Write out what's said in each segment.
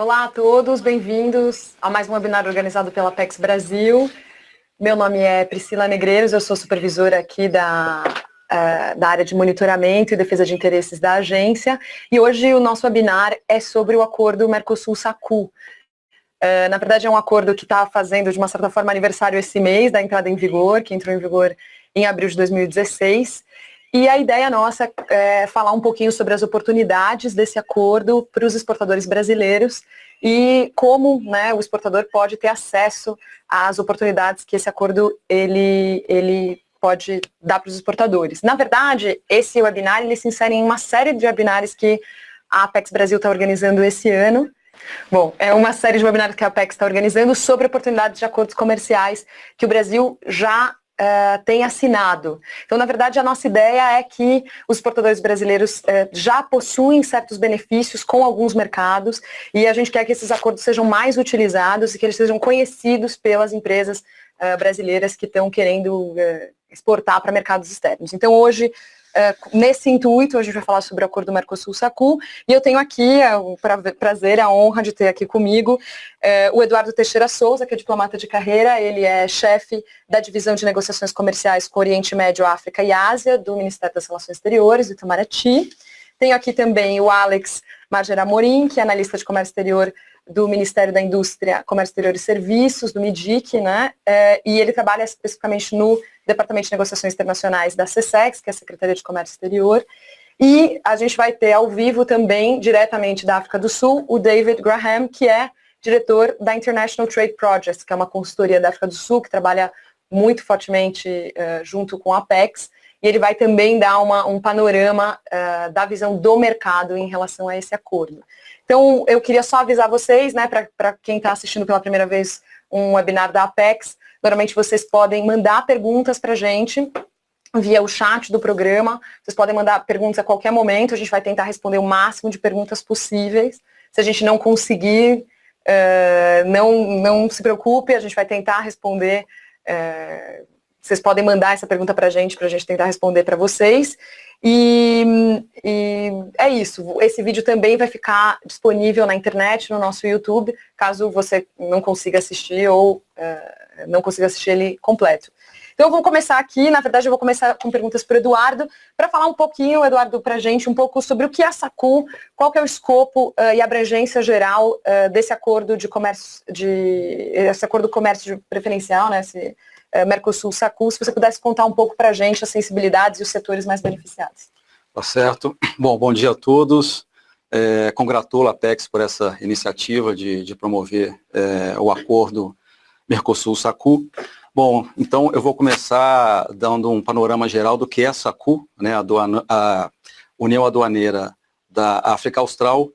Olá a todos, bem-vindos a mais um webinar organizado pela Apex Brasil. Meu nome é Priscila Negreiros, eu sou supervisora aqui da área de monitoramento e defesa de interesses da agência. E hoje o nosso webinar é sobre o acordo Mercosul-SACU. Na verdade é um acordo que está fazendo, de uma certa forma, aniversário esse mês da entrada em vigor, que entrou em vigor em abril de 2016. E a ideia nossa é falar um pouquinho sobre as oportunidades desse acordo para os exportadores brasileiros e como, né, o exportador pode ter acesso às oportunidades que esse acordo ele pode dar para os exportadores. Na verdade, esse webinar ele se insere em uma série de webinars que a Apex Brasil está organizando esse ano. Bom, é uma série de webinars que a Apex está organizando sobre oportunidades de acordos comerciais que o Brasil já tem assinado. Então, na verdade, a nossa ideia é que os exportadores brasileiros já possuem certos benefícios com alguns mercados e a gente quer que esses acordos sejam mais utilizados e que eles sejam conhecidos pelas empresas brasileiras que estão querendo exportar para mercados externos. Então, hoje, nesse intuito, a gente vai falar sobre o acordo Mercosul-SACU e eu tenho aqui o prazer, a honra de ter aqui comigo o Eduardo Teixeira Souza, que é diplomata de carreira, ele é chefe da divisão de negociações comerciais com Oriente Médio, África e Ásia, do Ministério das Relações Exteriores, do Itamaraty. Tenho aqui também o Alex Margera Amorim, que é analista de comércio exterior do Ministério da Indústria, Comércio Exterior e Serviços, do MIDIC, né? E ele trabalha especificamente no Departamento de Negociações Internacionais da SESEX, que é a Secretaria de Comércio Exterior. E a gente vai ter ao vivo também, diretamente da África do Sul, o David Graham, que é diretor da International Trade Projects, que é uma consultoria da África do Sul, que trabalha muito fortemente junto com a Apex. E ele vai também dar um panorama da visão do mercado em relação a esse acordo. Então, eu queria só avisar vocês, né, para quem está assistindo pela primeira vez um webinar da Apex, normalmente vocês podem mandar perguntas para a gente via o chat do programa, vocês podem mandar perguntas a qualquer momento, a gente vai tentar responder o máximo de perguntas possíveis. Se a gente não conseguir, não se preocupe, a gente vai tentar responder. Vocês podem mandar essa pergunta para a gente tentar responder para vocês. E é isso. Esse vídeo também vai ficar disponível na internet, no nosso YouTube, caso você não consiga assistir ou não consiga assistir ele completo. Então, eu vou começar aqui, na verdade, eu vou começar com perguntas para o Eduardo, para falar um pouquinho, Eduardo, para a gente, um pouco sobre o que é a SACU, qual que é o escopo e abrangência geral desse acordo de comércio, esse acordo de comércio preferencial, né, esse Mercosul-SACU, se você pudesse contar um pouco para a gente as sensibilidades e os setores mais beneficiados. Tá certo. Bom dia a todos. Congratulo a Apex por essa iniciativa de promover o acordo Mercosul-SACU. Bom, então eu vou começar dando um panorama geral do que é a SACU, né, a União Aduaneira da África Austral.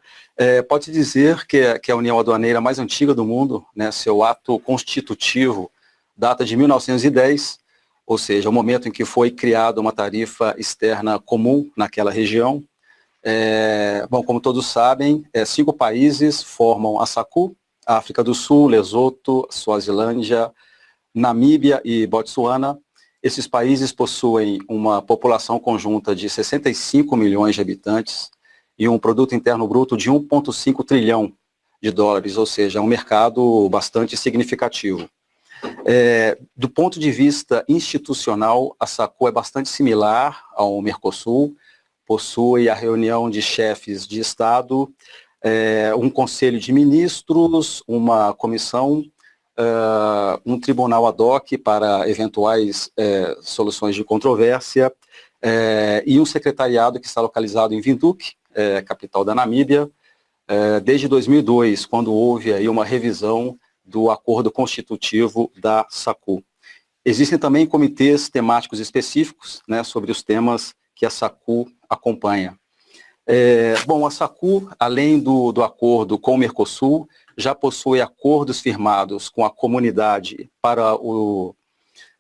Pode-se dizer que é a União Aduaneira mais antiga do mundo, né, seu ato constitutivo data de 1910, ou seja, o momento em que foi criada uma tarifa externa comum naquela região. Bom, como todos sabem, 5 países formam a SACU: África do Sul, Lesoto, Suazilândia, Namíbia e Botsuana. Esses países possuem uma população conjunta de 65 milhões de habitantes e um produto interno bruto de 1,5 trilhão de dólares, ou seja, é um mercado bastante significativo. Do ponto de vista institucional, a SACU é bastante similar ao Mercosul, possui a reunião de chefes de Estado, um conselho de ministros, uma comissão, um tribunal ad hoc para eventuais soluções de controvérsia, e um secretariado que está localizado em Windhoek, capital da Namíbia, desde 2002, quando houve aí uma revisão do acordo constitutivo da SACU. Existem também comitês temáticos específicos, né, sobre os temas que a SACU acompanha. Bom, a SACU, além do acordo com o Mercosul, já possui acordos firmados com a comunidade para o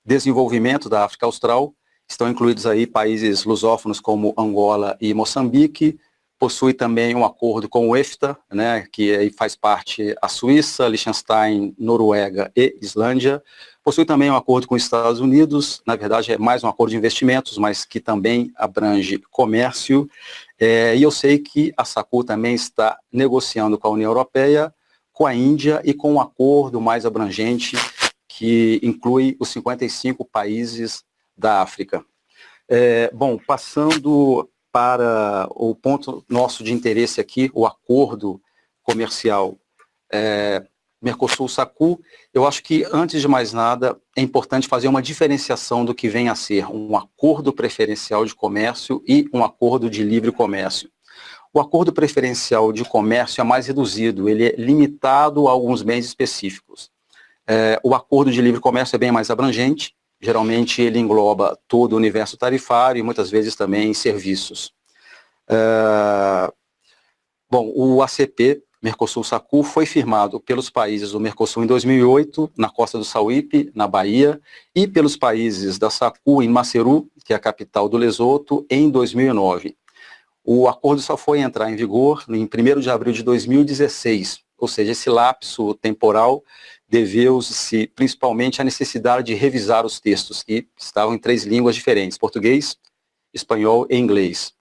desenvolvimento da África Austral. Estão incluídos aí países lusófonos como Angola e Moçambique. Possui também um acordo com o EFTA, né, que aí faz parte a Suíça, Liechtenstein, Noruega e Islândia. Possui também um acordo com os Estados Unidos, na verdade é mais um acordo de investimentos, mas que também abrange comércio. E eu sei que a SACU também está negociando com a União Europeia, com a Índia e com um acordo mais abrangente que inclui os 55 países da África. Bom, passando para o ponto nosso de interesse aqui, o acordo comercial Mercosul-SACU, eu acho que, antes de mais nada, é importante fazer uma diferenciação do que vem a ser um acordo preferencial de comércio e um acordo de livre comércio. O acordo preferencial de comércio é mais reduzido, ele é limitado a alguns bens específicos. O acordo de livre comércio é bem mais abrangente, geralmente ele engloba todo o universo tarifário e muitas vezes também serviços. Bom, o ACP, Mercosul-SACU, foi firmado pelos países do Mercosul em 2008, na costa do Sauípe, na Bahia, e pelos países da SACU em Maseru, que é a capital do Lesoto, em 2009. O acordo só foi entrar em vigor em 1º de abril de 2016, ou seja, esse lapso temporal deveu-se principalmente à necessidade de revisar os textos, que estavam em 3 línguas diferentes, português, espanhol e inglês.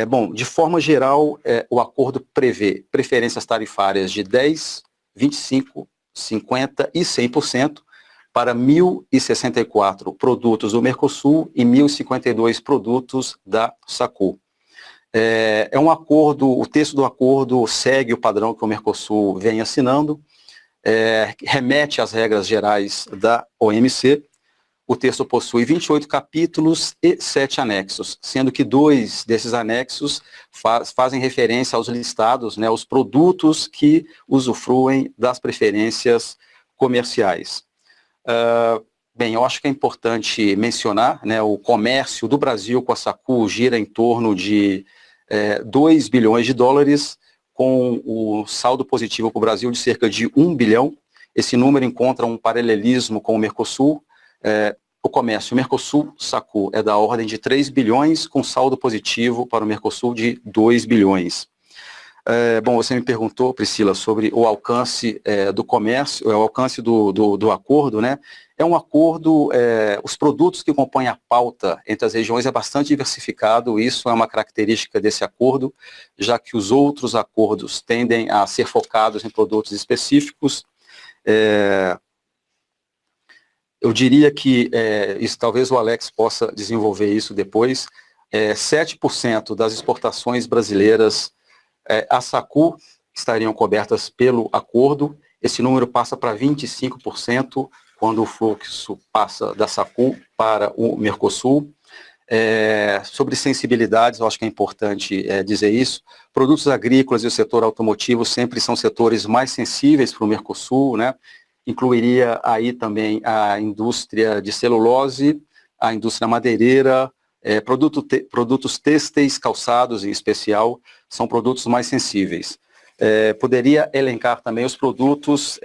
Bom, de forma geral, o acordo prevê preferências tarifárias de 10%, 25%, 50% e 100% para 1.064 produtos do Mercosul e 1.052 produtos da SACU. É um acordo, o texto do acordo segue o padrão que o Mercosul vem assinando, remete às regras gerais da OMC. O texto possui 28 capítulos e 7 anexos, sendo que 2 desses anexos fazem referência aos listados, né, os produtos que usufruem das preferências comerciais. Bem, eu acho que é importante mencionar, né, o comércio do Brasil com a SACU gira em torno de 2 bilhões de dólares, com o saldo positivo para o Brasil de cerca de 1 bilhão. Esse número encontra um paralelismo com o Mercosul. O comércio Mercosul-SACU é da ordem de 3 bilhões, com saldo positivo para o Mercosul de 2 bilhões. Bom, você me perguntou, Priscila, sobre o alcance do comércio, o alcance do acordo, né? É um acordo, os produtos que compõem a pauta entre as regiões é bastante diversificado, isso é uma característica desse acordo, já que os outros acordos tendem a ser focados em produtos específicos. Eu diria que, isso, talvez o Alex possa desenvolver isso depois, 7% das exportações brasileiras a SACU estariam cobertas pelo acordo, esse número passa para 25% quando o fluxo passa da SACU para o Mercosul. Sobre sensibilidades, eu acho que é importante dizer isso, produtos agrícolas e o setor automotivo sempre são setores mais sensíveis para o Mercosul, né? Incluiria aí também a indústria de celulose, a indústria madeireira, produtos têxteis, calçados em especial, são produtos mais sensíveis. Poderia elencar também os produtos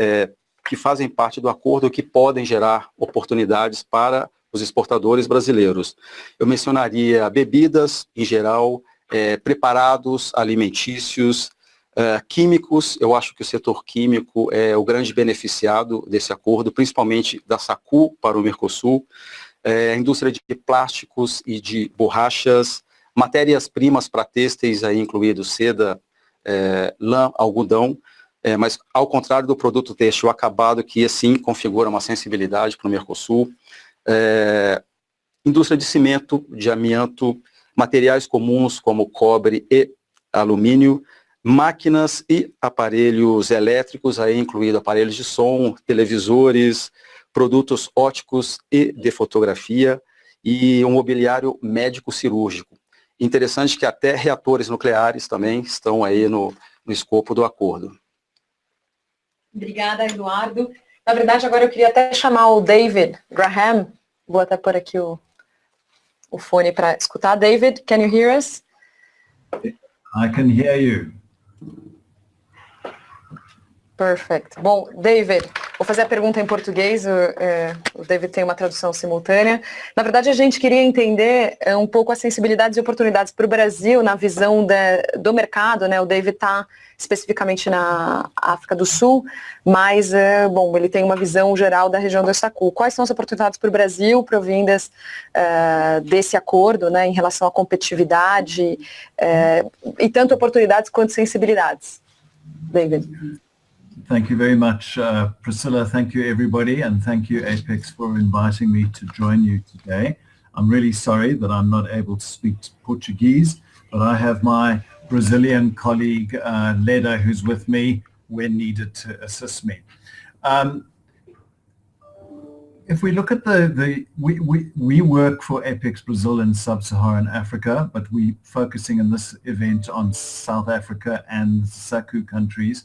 que fazem parte do acordo que podem gerar oportunidades para os exportadores brasileiros. Eu mencionaria bebidas, em geral, preparados alimentícios, químicos. Eu acho que o setor químico é o grande beneficiado desse acordo, principalmente da SACU para o Mercosul, a indústria de plásticos e de borrachas, matérias-primas para têxteis, aí incluído seda, lã, algodão, mas ao contrário do produto têxtil acabado, que assim configura uma sensibilidade para o Mercosul, indústria de cimento, de amianto, materiais comuns como cobre e alumínio, máquinas e aparelhos elétricos, aí incluído aparelhos de som, televisores, produtos óticos e de fotografia, e um mobiliário médico-cirúrgico. Interessante que até reatores nucleares também estão aí no escopo do acordo. Obrigada, Eduardo. Na verdade, agora eu queria até chamar o David Graham, vou até pôr aqui o fone para escutar. David, can you hear us? I can hear you. Perfect. Bom, David, Vou fazer a pergunta em português, o David tem uma tradução simultânea. Na verdade, a gente queria entender um pouco as sensibilidades e oportunidades para o Brasil na visão do mercado, né? O David está especificamente na África do Sul, mas, bom, ele tem uma visão geral da região do SACU. Quais são as oportunidades para o Brasil provindas desse acordo, né, em relação à competitividade, e tanto oportunidades quanto sensibilidades? David. Thank you very much, Priscilla. Thank you, everybody, and thank you, Apex, for inviting me to join you today. I'm really sorry that I'm not able to speak Portuguese, but I have my Brazilian colleague, Leda, who's with me when needed to assist me. If we look at we work for Apex Brazil in Sub-Saharan Africa, but we're focusing in this event on South Africa and the SACU countries.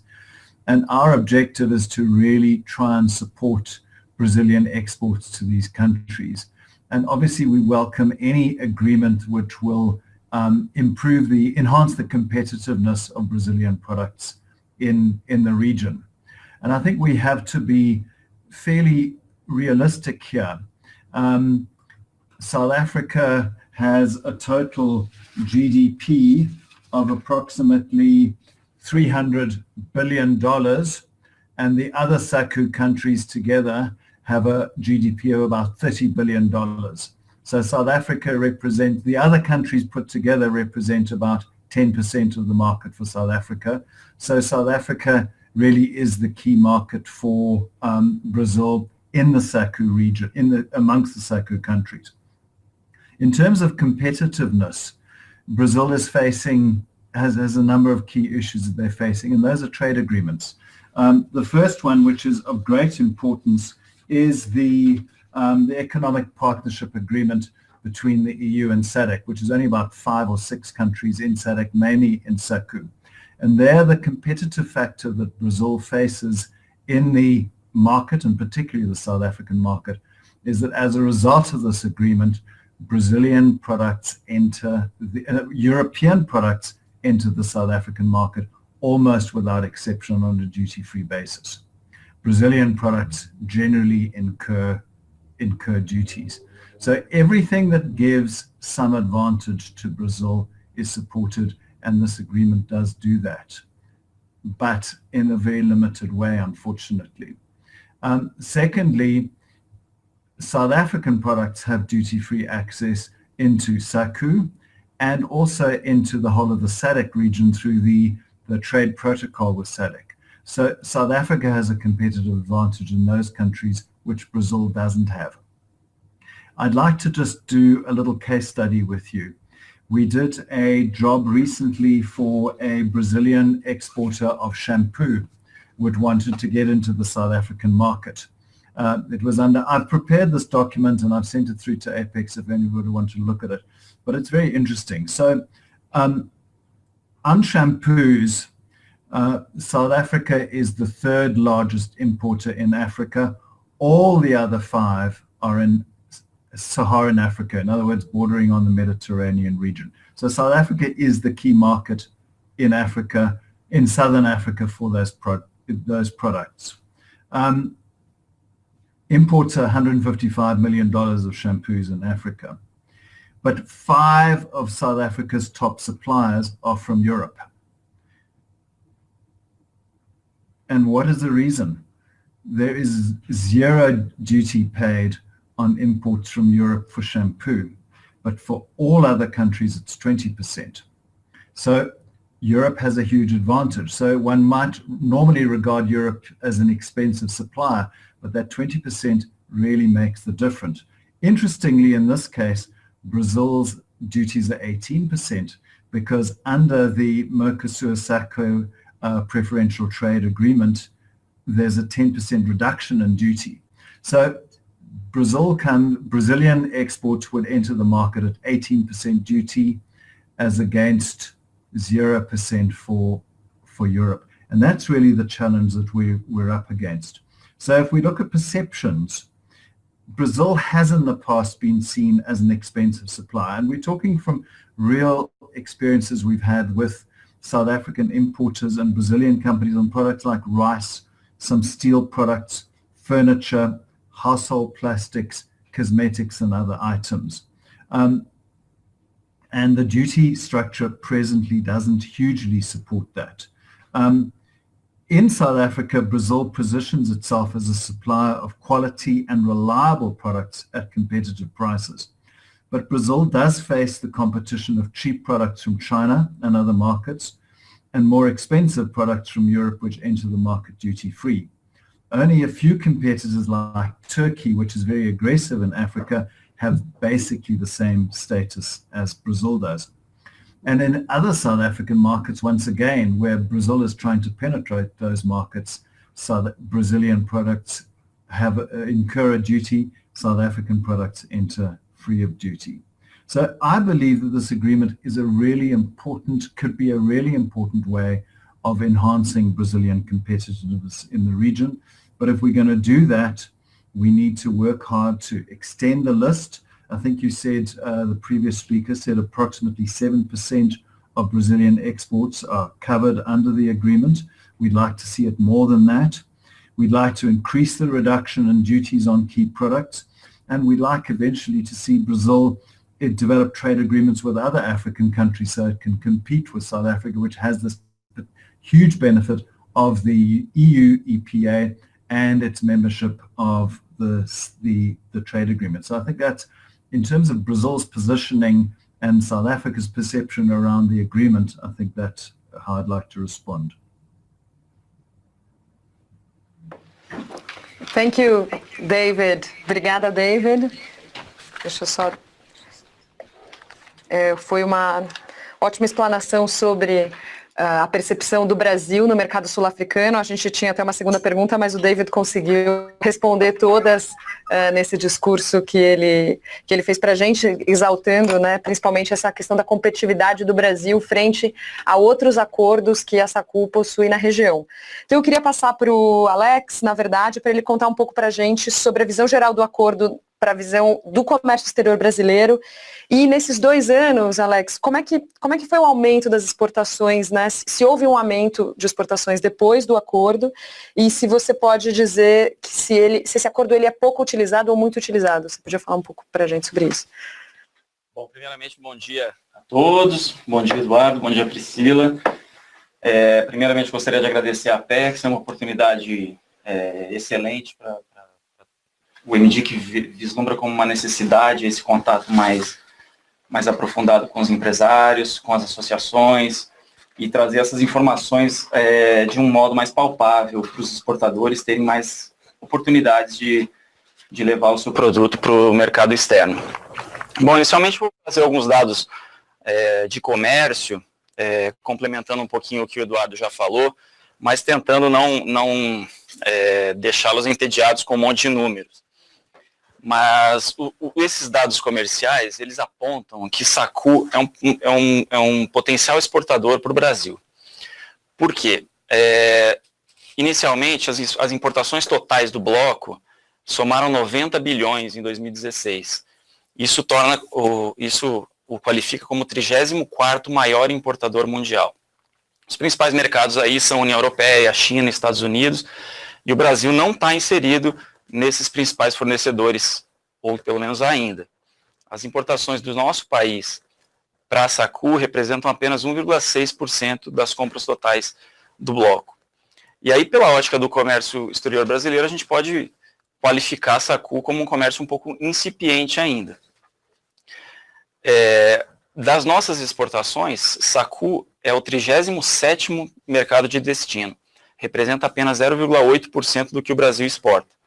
And our objective is to really try and support Brazilian exports to these countries. And obviously we welcome any agreement which will enhance the competitiveness of Brazilian products in the region. And I think we have to be fairly realistic here. South Africa has a total GDP of approximately $300 billion, and the other SACU countries together have a GDP of about $30 billion. So South Africa the other countries put together represent about 10% of the market for South Africa. So South Africa really is the key market for Brazil in the SACU region, amongst the SACU countries. In terms of competitiveness, Brazil is has a number of key issues that they're facing, and those are trade agreements. The first one, which is of great importance, is the economic partnership agreement between the EU and SADC, which is only about 5 or 6 countries in SADC, mainly in SACU. And there, the competitive factor that Brazil faces in the market, and particularly the South African market, is that as a result of this agreement, Brazilian products European products enter the South African market almost without exception on a duty-free basis. Brazilian products generally incur duties. So everything that gives some advantage to Brazil is supported, and this agreement does do that, but in a very limited way, unfortunately. Secondly, South African products have duty-free access into SACU and also into the whole of the SADC region through the trade protocol with SADC. So South Africa has a competitive advantage in those countries which Brazil doesn't have. I'd like to just do a little case study with you. We did a job recently for a Brazilian exporter of shampoo which wanted to get into the South African market. I've prepared this document and I've sent it through to Apex if anybody wants to look at it, but it's very interesting. So on shampoos, South Africa is the 3rd largest importer in Africa. All the other 5 are in Saharan Africa, in other words, bordering on the Mediterranean region. So South Africa is the key market in Africa, in Southern Africa, for those products. Imports are $155 million of shampoos in Africa. But 5 of South Africa's top suppliers are from Europe. And what is the reason? There is 0 duty paid on imports from Europe for shampoo, but for all other countries it's 20%. So Europe has a huge advantage. So one might normally regard Europe as an expensive supplier, but that 20% really makes the difference. Interestingly, in this case, Brazil's duties are 18% because under the Mercosur-SACU preferential trade agreement, there's a 10% reduction in duty. So Brazilian exports would enter the market at 18% duty as against 0% for Europe. And that's really the challenge that we're up against. So if we look at perceptions, Brazil has in the past been seen as an expensive supplier. And we're talking from real experiences we've had with South African importers and Brazilian companies on products like rice, some steel products, furniture, household plastics, cosmetics and other items. And the duty structure presently doesn't hugely support that. In South Africa, Brazil positions itself as a supplier of quality and reliable products at competitive prices. But Brazil does face the competition of cheap products from China and other markets and more expensive products from Europe which enter the market duty-free. Only a few competitors like Turkey, which is very aggressive in Africa, have basically the same status as Brazil does. And in other South African markets, once again, where Brazil is trying to penetrate those markets, Brazilian products incur a duty, South African products enter free of duty. So I believe that this agreement is could be a really important way of enhancing Brazilian competitiveness in the region. But if we're going to do that, we need to work hard to extend the list. I think you said, the previous speaker said approximately 7% of Brazilian exports are covered under the agreement. We'd like to see it more than that. We'd like to increase the reduction in duties on key products. And we'd like eventually to see Brazil develop trade agreements with other African countries so it can compete with South Africa, which has this huge benefit of the EU EPA and its membership of the trade agreement. So I think that's, in terms of Brazil's positioning and South Africa's perception around the agreement, I think that's how I'd like to respond. Thank you, David. Obrigada, David. Deixa eu só... foi uma ótima explanação sobre a percepção do Brasil no mercado sul-africano. A gente tinha até uma segunda pergunta, mas o David conseguiu responder todas nesse discurso que ele fez para a gente, exaltando, né, principalmente essa questão da competitividade do Brasil frente a outros acordos que a SACU possui na região. Então eu queria passar para o Alex, na verdade, para ele contar um pouco para a gente sobre a visão geral do acordo, para a visão do comércio exterior brasileiro. E nesses 2 anos, Alex, como é que foi o aumento das exportações, né? Se houve um aumento de exportações depois do acordo, e se você pode dizer que se esse acordo ele é pouco utilizado ou muito utilizado. Você podia falar um pouco para a gente sobre isso? Bom, primeiramente, bom dia a todos. Bom dia, Eduardo. Bom dia, Priscila. Primeiramente, gostaria de agradecer a Apex, é uma oportunidade excelente para o MD, que vislumbra como uma necessidade esse contato mais aprofundado com os empresários, com as associações, e trazer essas informações de um modo mais palpável para os exportadores terem mais oportunidades de levar o seu produto para o mercado externo. Bom, inicialmente vou trazer alguns dados de comércio, complementando um pouquinho o que o Eduardo já falou, mas tentando não deixá-los entediados com um monte de números. Mas esses dados comerciais, eles apontam que SACU é um potencial exportador para o Brasil. Por quê? Inicialmente, as importações totais do bloco somaram 90 bilhões em 2016. Isso o qualifica como o 34º maior importador mundial. Os principais mercados aí são a União Europeia, a China, Estados Unidos, e o Brasil não está inserido nesses principais fornecedores, ou pelo menos ainda. As importações do nosso país para a SACU representam apenas 1,6% das compras totais do bloco. E aí, pela ótica do comércio exterior brasileiro, a gente pode qualificar a SACU como um comércio um pouco incipiente ainda. Das nossas exportações, SACU é o 37º mercado de destino. Representa apenas 0,8% do que o Brasil exporta.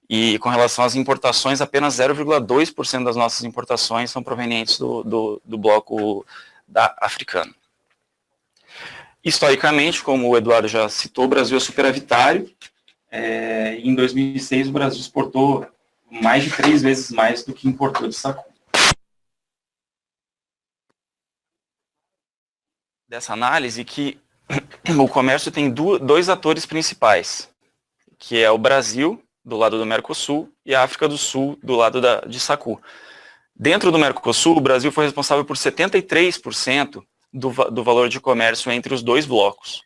E com relação às importações, apenas 0,2% das nossas importações são provenientes do bloco africano. Historicamente, como o Eduardo já citou, o Brasil é superavitário. Em 2006, o Brasil exportou mais de 3 vezes mais do que importou de SACU. Dessa análise que o comércio tem 2 atores principais, que é o Brasil, do lado do Mercosul, e a África do Sul, do lado de SACU. Dentro do Mercosul, o Brasil foi responsável por 73% do valor de comércio entre os 2 blocos,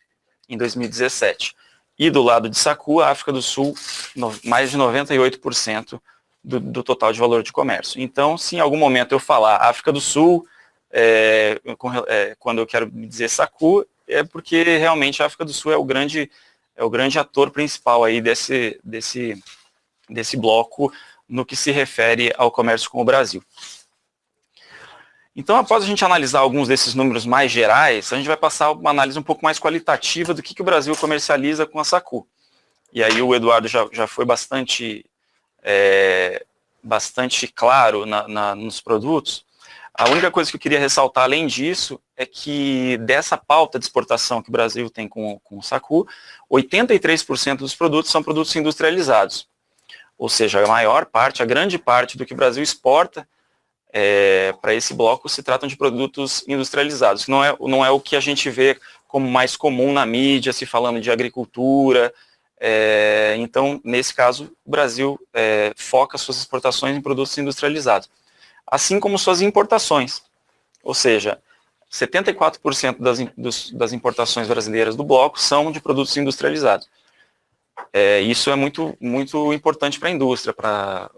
em 2017. E do lado de sacu, a África do Sul, mais de 98% do total de valor de comércio. Então, se em algum momento eu falar África do Sul, quando eu quero dizer sacu, é porque realmente a África do Sul é o grande ator principal aí desse bloco no que se refere ao comércio com o Brasil. Então, após a gente analisar alguns desses números mais gerais, a gente vai passar uma análise um pouco mais qualitativa do que o Brasil comercializa com a sacu. E aí o Eduardo já foi bastante claro nos produtos. A única coisa que eu queria ressaltar além disso é que dessa pauta de exportação que o Brasil tem com o sacu, 83% dos produtos são produtos industrializados. Ou seja, a grande parte do que o Brasil exporta para esse bloco se tratam de produtos industrializados. Não é o que a gente vê como mais comum na mídia, se falando de agricultura. Então, nesse caso, o Brasil foca suas exportações em produtos industrializados, assim como suas importações. Ou seja, 74% das importações brasileiras do bloco são de produtos industrializados. Isso é muito, muito importante para a indústria, para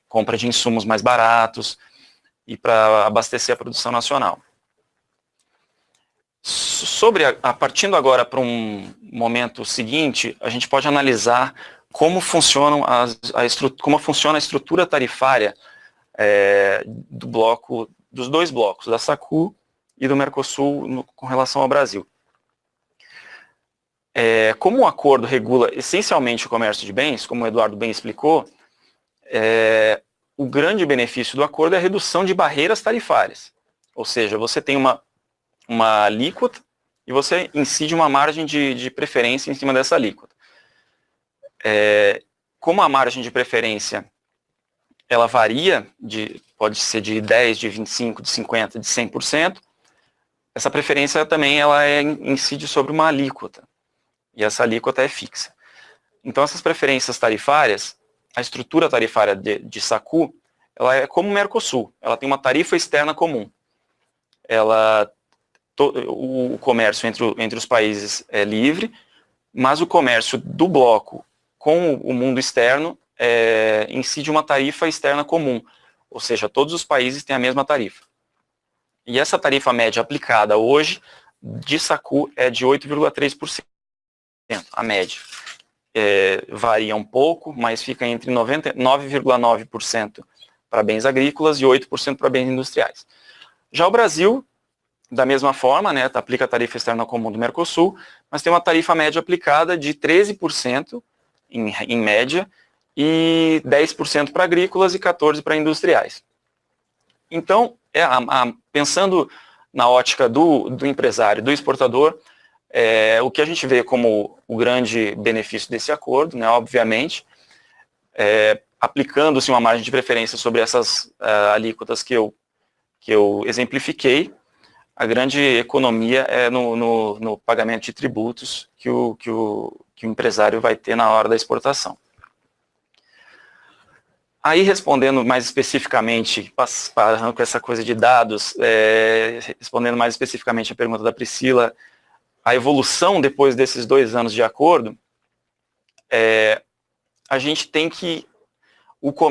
compra de insumos mais baratos e para abastecer a produção nacional. Partindo agora para um momento seguinte, a gente pode analisar como funciona a estrutura tarifária dos dois blocos, da SACU e do Mercosul, com relação ao Brasil. Como o acordo regula essencialmente o comércio de bens, como o Eduardo bem explicou, o grande benefício do acordo é a redução de barreiras tarifárias. Ou seja, você tem uma alíquota e você incide uma margem de preferência em cima dessa alíquota. Como a margem de preferência ela varia, pode ser de 10%, de 25%, de 50%, de 100%, essa preferência também incide sobre uma alíquota. E essa alíquota é fixa. Então, essas preferências tarifárias, a estrutura tarifária de SACU, ela é como o Mercosul, ela tem uma tarifa externa comum. O comércio entre os países é livre, mas o comércio do bloco com o mundo externo incide uma tarifa externa comum, ou seja, todos os países têm a mesma tarifa. E essa tarifa média aplicada hoje de SACU é de 8,3%, a média. Varia um pouco, mas fica entre 9,9% para bens agrícolas e 8% para bens industriais. Já o Brasil, da mesma forma, aplica a tarifa externa comum do Mercosul, mas tem uma tarifa média aplicada de 13% em média e 10% para agrícolas e 14% para industriais. Então, pensando na ótica do empresário, do exportador, o que a gente vê como o grande benefício desse acordo, obviamente, aplicando-se uma margem de preferência sobre essas alíquotas que eu exemplifiquei, a grande economia é no pagamento de tributos que o empresário vai ter na hora da exportação. Aí, respondendo mais especificamente, parando com essa coisa de dados, respondendo mais especificamente a pergunta da Priscila, a evolução depois desses 2 anos de acordo, a gente tem que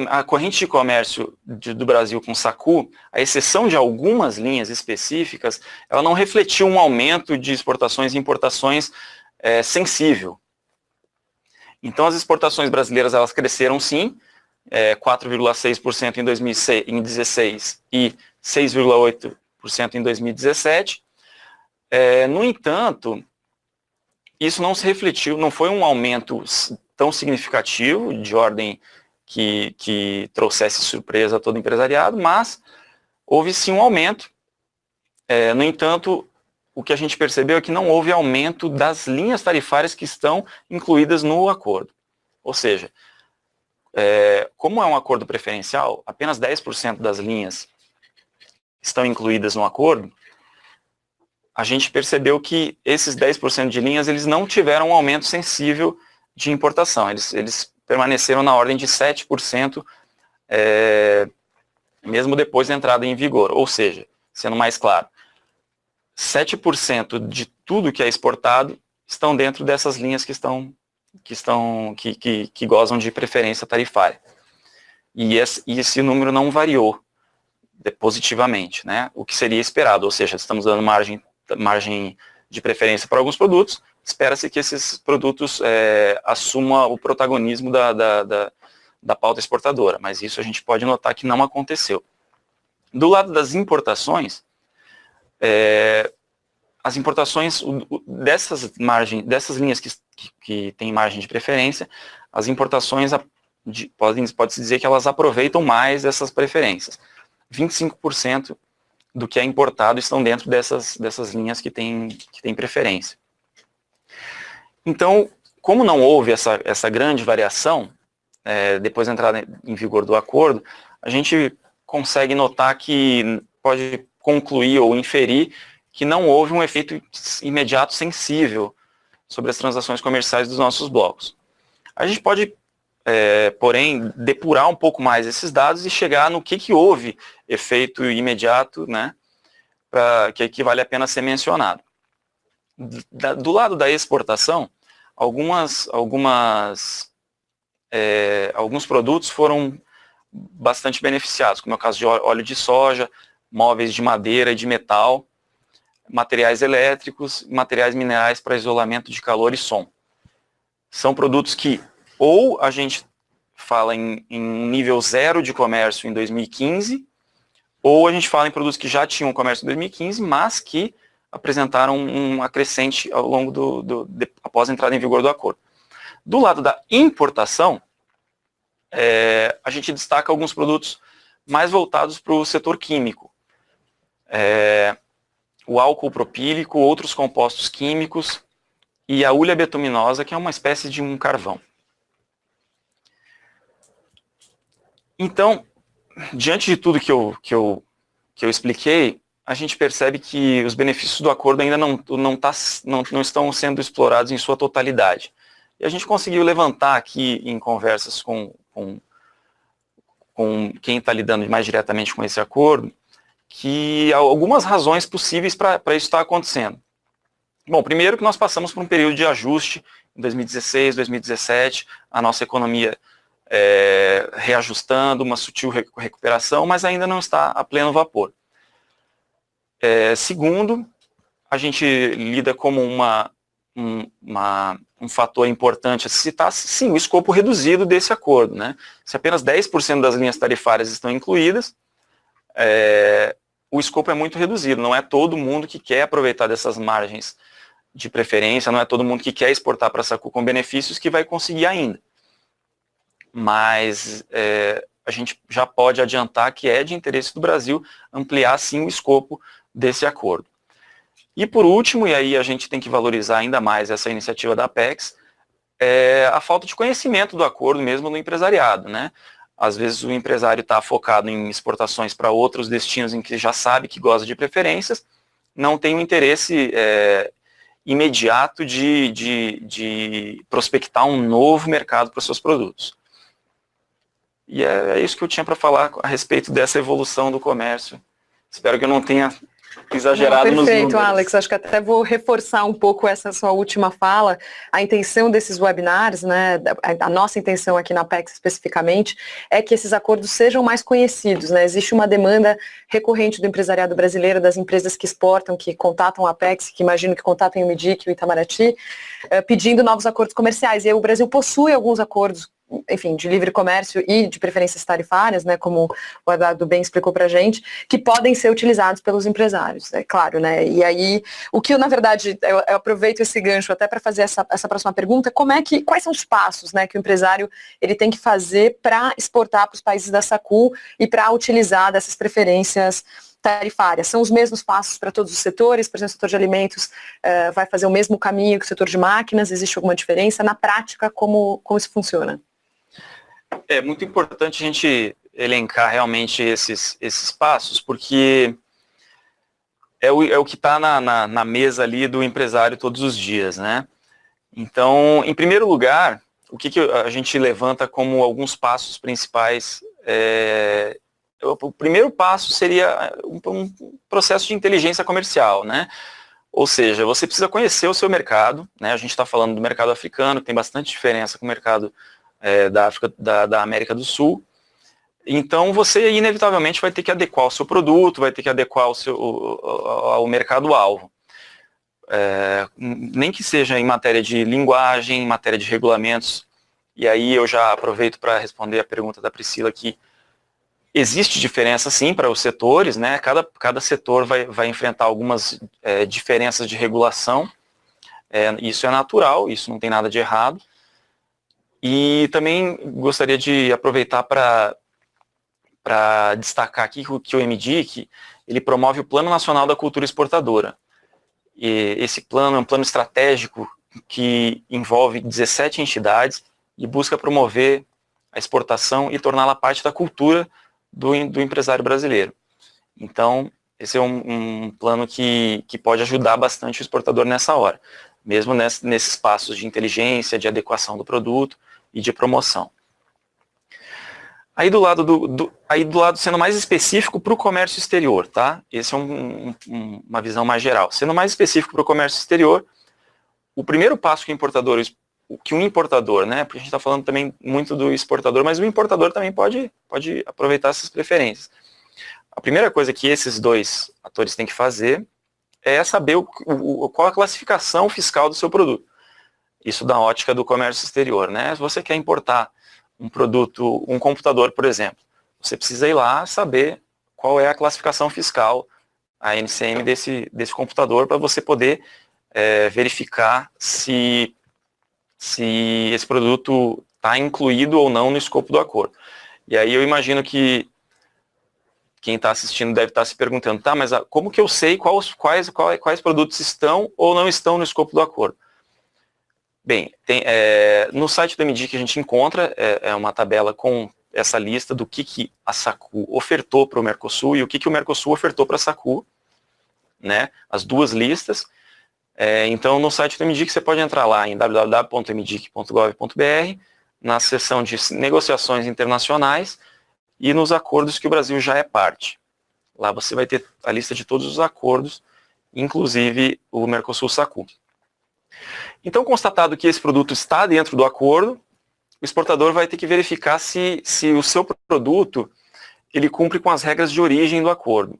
a corrente de comércio do Brasil com SACU, a exceção de algumas linhas específicas, ela não refletiu um aumento de exportações e importações sensível. Então, as exportações brasileiras elas cresceram sim, 4,6% em 2016 e 6,8% em 2017. No entanto, isso não se refletiu, não foi um aumento tão significativo, de ordem que trouxesse surpresa a todo o empresariado, mas houve sim um aumento. No entanto, o que a gente percebeu é que não houve aumento das linhas tarifárias que estão incluídas no acordo. Ou seja, como é um acordo preferencial, apenas 10% das linhas estão incluídas no acordo, a gente percebeu que esses 10% de linhas eles não tiveram um aumento sensível de importação. Eles permaneceram na ordem de 7%, mesmo depois da entrada em vigor. Ou seja, sendo mais claro, 7% de tudo que é exportado estão dentro dessas linhas que gozam de preferência tarifária. E esse número não variou positivamente, né? O que seria esperado, ou seja, estamos dando margem de preferência para alguns produtos, espera-se que esses produtos assumam o protagonismo da pauta exportadora, mas isso a gente pode notar que não aconteceu. Do lado das importações, as importações dessas linhas que têm margem de preferência, as importações pode-se dizer que elas aproveitam mais essas preferências. 25% do que é importado estão dentro dessas linhas que têm preferência. Então, como não houve essa grande variação, depois da entrada em vigor do acordo, a gente consegue notar que pode concluir ou inferir que não houve um efeito imediato sensível sobre as transações comerciais dos nossos blocos. A gente pode, porém, depurar um pouco mais esses dados e chegar no que houve efeito imediato, né, que vale a pena ser mencionado. Do lado da exportação, alguns produtos foram bastante beneficiados, como é o caso de óleo de soja, móveis de madeira e de metal, materiais elétricos, materiais minerais para isolamento de calor e som. São produtos que ou a gente fala em nível zero de comércio em 2015, ou a gente fala em produtos que já tinham comércio em 2015, mas que apresentaram um acrescente ao longo após a entrada em vigor do acordo. Do lado da importação, a gente destaca alguns produtos mais voltados para o setor químico. O álcool propílico, outros compostos químicos e a hulha betuminosa, que é uma espécie de um carvão. Então, diante de tudo que eu expliquei, a gente percebe que os benefícios do acordo ainda não estão sendo explorados em sua totalidade. E a gente conseguiu levantar aqui em conversas com quem está lidando mais diretamente com esse acordo, que há algumas razões possíveis para isso estar acontecendo. Bom, primeiro que nós passamos por um período de ajuste em 2016, 2017, a nossa economia reajustando, uma sutil recuperação, mas ainda não está a pleno vapor. Segundo, a gente lida como um fator importante a se citar, sim, o escopo reduzido desse acordo, né? Se apenas 10% das linhas tarifárias estão incluídas, o escopo é muito reduzido, não é todo mundo que quer aproveitar dessas margens de preferência, não é todo mundo que quer exportar para a SACU com benefícios que vai conseguir ainda. Mas a gente já pode adiantar que é de interesse do Brasil ampliar, sim, o escopo desse acordo. E por último, e aí a gente tem que valorizar ainda mais essa iniciativa da Apex, a falta de conhecimento do acordo mesmo no empresariado, né? Às vezes o empresário está focado em exportações para outros destinos em que já sabe que goza de preferências, não tem um interesse imediato de prospectar um novo mercado para os seus produtos. E é isso que eu tinha para falar a respeito dessa evolução do comércio. Espero que eu não tenha exagerado nos números. Perfeito, Alex. Acho que até vou reforçar um pouco essa sua última fala. A intenção desses webinars, né, a nossa intenção aqui na Apex especificamente, é que esses acordos sejam mais conhecidos, né? Existe uma demanda recorrente do empresariado brasileiro, das empresas que exportam, que contatam a Apex, que imagino que contatem o MIDIC e o Itamaraty, pedindo novos acordos comerciais. E aí o Brasil possui alguns acordos, enfim, de livre comércio e de preferências tarifárias, né, como o Eduardo bem explicou para a gente, que podem ser utilizados pelos empresários, é claro, né, e aí, o que eu, na verdade, eu aproveito esse gancho até para fazer essa próxima pergunta, quais são os passos, né, que o empresário, ele tem que fazer para exportar para os países da SACU e para utilizar dessas preferências tarifárias? São os mesmos passos para todos os setores? Por exemplo, o setor de alimentos vai fazer o mesmo caminho que o setor de máquinas? Existe alguma diferença? Na prática, como isso funciona? É muito importante a gente elencar realmente esses passos, porque é o que está na mesa ali do empresário todos os dias, né? Então, em primeiro lugar, o que a gente levanta como alguns passos principais? O primeiro passo seria um processo de inteligência comercial, né? Ou seja, você precisa conhecer o seu mercado, né? A gente está falando do mercado africano, que tem bastante diferença com o mercado da África, da América do Sul. Então, você inevitavelmente vai ter que adequar o seu produto, vai ter que adequar ao mercado-alvo. Nem que seja em matéria de linguagem, em matéria de regulamentos. E aí eu já aproveito para responder a pergunta da Priscila aqui. Existe diferença sim para os setores, né? Cada setor vai enfrentar algumas diferenças de regulação. Isso é natural, isso não tem nada de errado. E também gostaria de aproveitar para destacar aqui que o MDIC, ele promove o Plano Nacional da Cultura Exportadora. E esse plano é um plano estratégico que envolve 17 entidades e busca promover a exportação e torná-la parte da cultura do empresário brasileiro. Então, esse é um plano que pode ajudar bastante o exportador nessa hora, mesmo nesses passos de inteligência, de adequação do produto e de promoção. Aí do lado sendo mais específico para o comércio exterior, tá? Esse é uma visão mais geral. Sendo mais específico para o comércio exterior, o primeiro passo que um importador, né? Porque a gente está falando também muito do exportador, mas o importador também pode aproveitar essas preferências. A primeira coisa que esses dois atores têm que fazer é saber qual a classificação fiscal do seu produto. Isso da ótica do comércio exterior, né? Se você quer importar um produto, um computador, por exemplo, você precisa ir lá saber qual é a classificação fiscal, a NCM desse computador, para você poder verificar se esse produto está incluído ou não no escopo do acordo. E aí eu imagino que quem está assistindo deve estar se perguntando, tá, mas como que eu sei quais produtos estão ou não estão no escopo do acordo? Bem, no site do MDIC que a gente encontra uma tabela com essa lista do que a SACU ofertou para o Mercosul e o que o Mercosul ofertou para a SACU, né, as duas listas. Então, no site do MDIC você pode entrar lá em www.mdic.gov.br, na seção de negociações internacionais e nos acordos que o Brasil já é parte. Lá você vai ter a lista de todos os acordos, inclusive o Mercosul-SACU. Então, constatado que esse produto está dentro do acordo, o exportador vai ter que verificar se o seu produto ele cumpre com as regras de origem do acordo.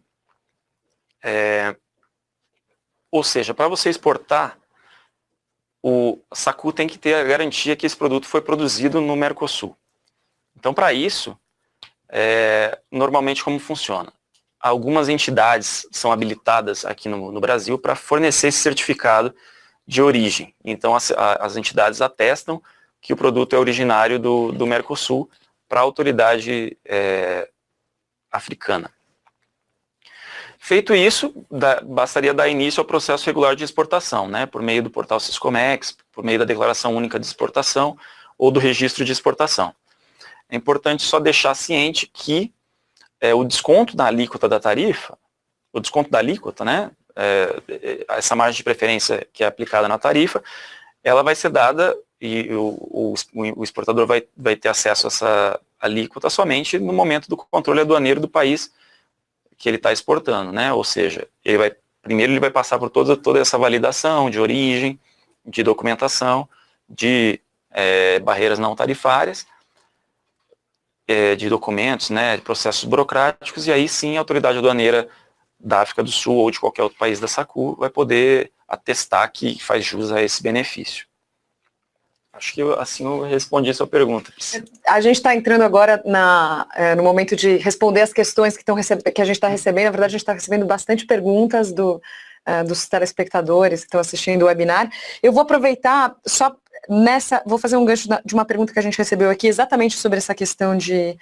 Ou seja, para você exportar, o SACU tem que ter a garantia que esse produto foi produzido no Mercosul. Então, para isso, normalmente como funciona? Algumas entidades são habilitadas aqui no Brasil para fornecer esse certificado de origem. Então, as entidades atestam que o produto é originário do Mercosul para a autoridade africana. Feito isso, bastaria dar início ao processo regular de exportação, né, por meio do portal Siscomex, por meio da Declaração Única de Exportação ou do Registro de Exportação. É importante só deixar ciente que o desconto da alíquota da tarifa, o desconto da alíquota, né, essa margem de preferência que é aplicada na tarifa, ela vai ser dada e o exportador vai ter acesso a essa alíquota somente no momento do controle aduaneiro do país que ele está exportando, né? Ou seja, primeiro ele vai passar por toda essa validação de origem, de documentação, de barreiras não tarifárias, de documentos, né, de processos burocráticos, e aí sim a autoridade aduaneira da África do Sul ou de qualquer outro país da SACU vai poder atestar que faz jus a esse benefício. Acho que assim eu respondi a sua pergunta. A gente está entrando agora no momento de responder as questões que a gente está recebendo. Na verdade, a gente está recebendo bastante perguntas dos telespectadores que estão assistindo o webinar. Eu vou aproveitar só vou fazer um gancho de uma pergunta que a gente recebeu aqui exatamente sobre essa questão de